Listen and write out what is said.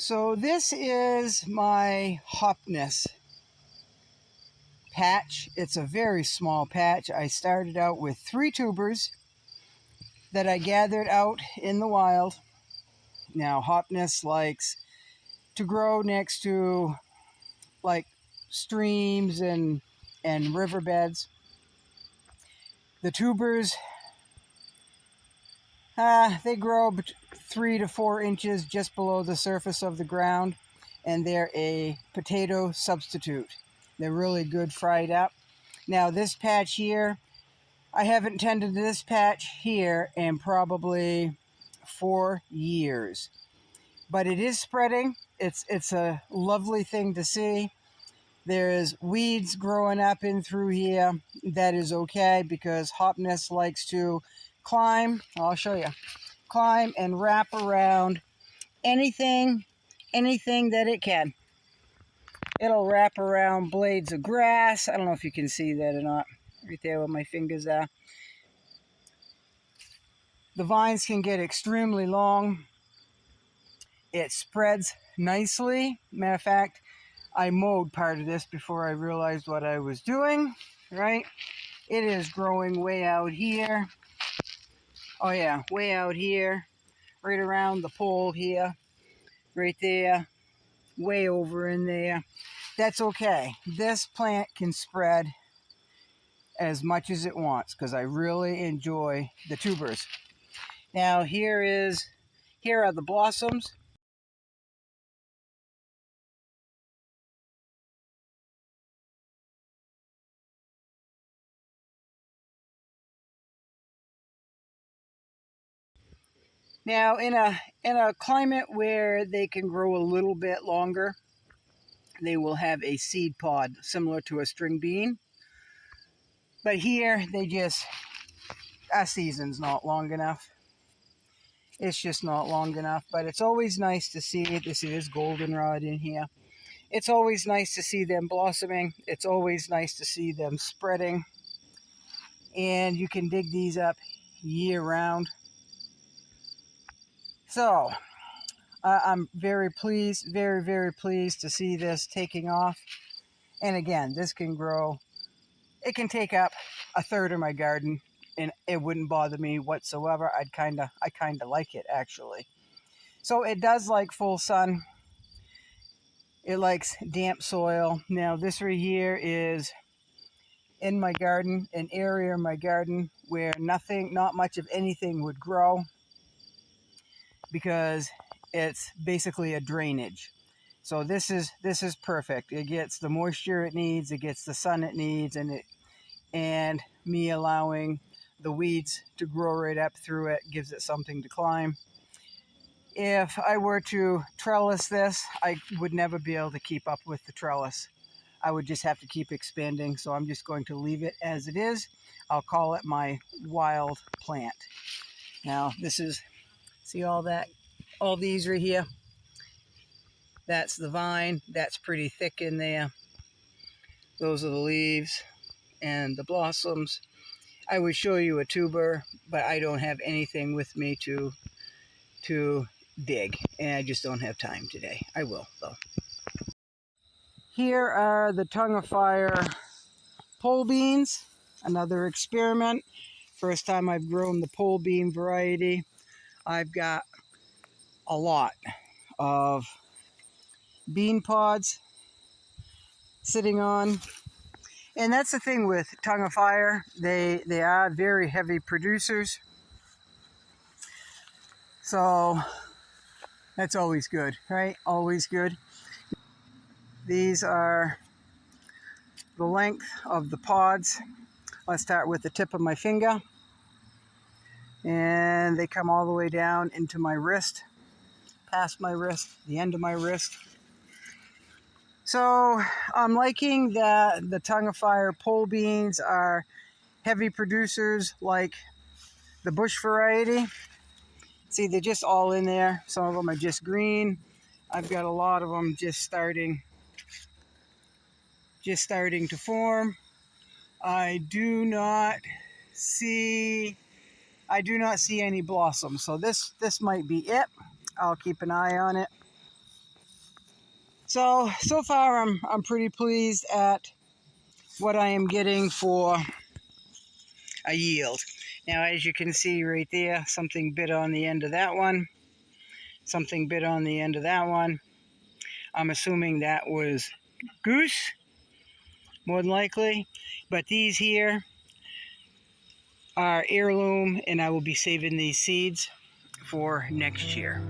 So this is my hopness patch. It's a very small patch. I started out with 3 tubers that I gathered out in the wild. Now hopness likes to grow next to like streams and riverbeds. The tubers, they grow 3 to 4 inches just below the surface of the ground, and they're a potato substitute. They're really good fried up. Now this patch here, I haven't tended this patch here in probably 4 years, but it is spreading. It's a lovely thing to see. There's weeds growing up in through here. That is okay because hopness likes to climb. I'll show you. Climb and wrap around anything that it can. It'll wrap around blades of grass. I don't know if you can see that or not. Right there where my fingers are. The vines can get extremely long. It spreads nicely. Matter of fact, I mowed part of this before I realized what I was doing, right? It is growing way out here. Oh yeah, way out here. Right around the pole here. Right there. Way over in there. That's okay. This plant can spread as much as it wants because I really enjoy the tubers. Now here are the blossoms. Now in a climate where they can grow a little bit longer, they will have a seed pod similar to a string bean. But here our season's not long enough. It's just not long enough, but it's always nice to see it. This is goldenrod in here. It's always nice to see them blossoming. It's always nice to see them spreading. And you can dig these up year round. So I'm very pleased, very, very pleased to see this taking off. And again, this can grow. It can take up a third of my garden, and it wouldn't bother me whatsoever. I kind of like it actually. So it does like full sun. It likes damp soil. Now this right here is in my garden, an area in my garden where not much of anything would grow because it's basically a drainage. So this is perfect. It gets the moisture it needs, it gets the sun it needs, and me allowing the weeds to grow right up through it gives it something to climb. If I were to trellis this, I would never be able to keep up with the trellis. I would just have to keep expanding, so I'm just going to leave it as it is. I'll call it my wild plant. Now this is, see all these right here? That's the vine. That's pretty thick in there. Those are the leaves and the blossoms. I would show you a tuber, but I don't have anything with me to dig, and I just don't have time today. I will, though. Here are the tongue of fire pole beans, another experiment. First time I've grown the pole bean variety. I've got a lot of bean pods sitting on. And that's the thing with tongue of fire. They are very heavy producers. So that's always good, right? Always good. These are the length of the pods. Let's start with the tip of my finger. And they come all the way down into my wrist, past my wrist, the end of my wrist. So I'm liking that the tongue of fire pole beans are heavy producers like the bush variety. See, they're just all in there. Some of them are just green. I've got a lot of them just starting to form. I do not see any blossoms, so this might be it. I'll keep an eye on it. So far I'm pretty pleased at what I am getting for a yield. Now, as you can see right there, something bit on the end of that one. Something bit on the end of that one. I'm assuming that was goose, more than likely. But these here are heirloom, and I will be saving these seeds for next year.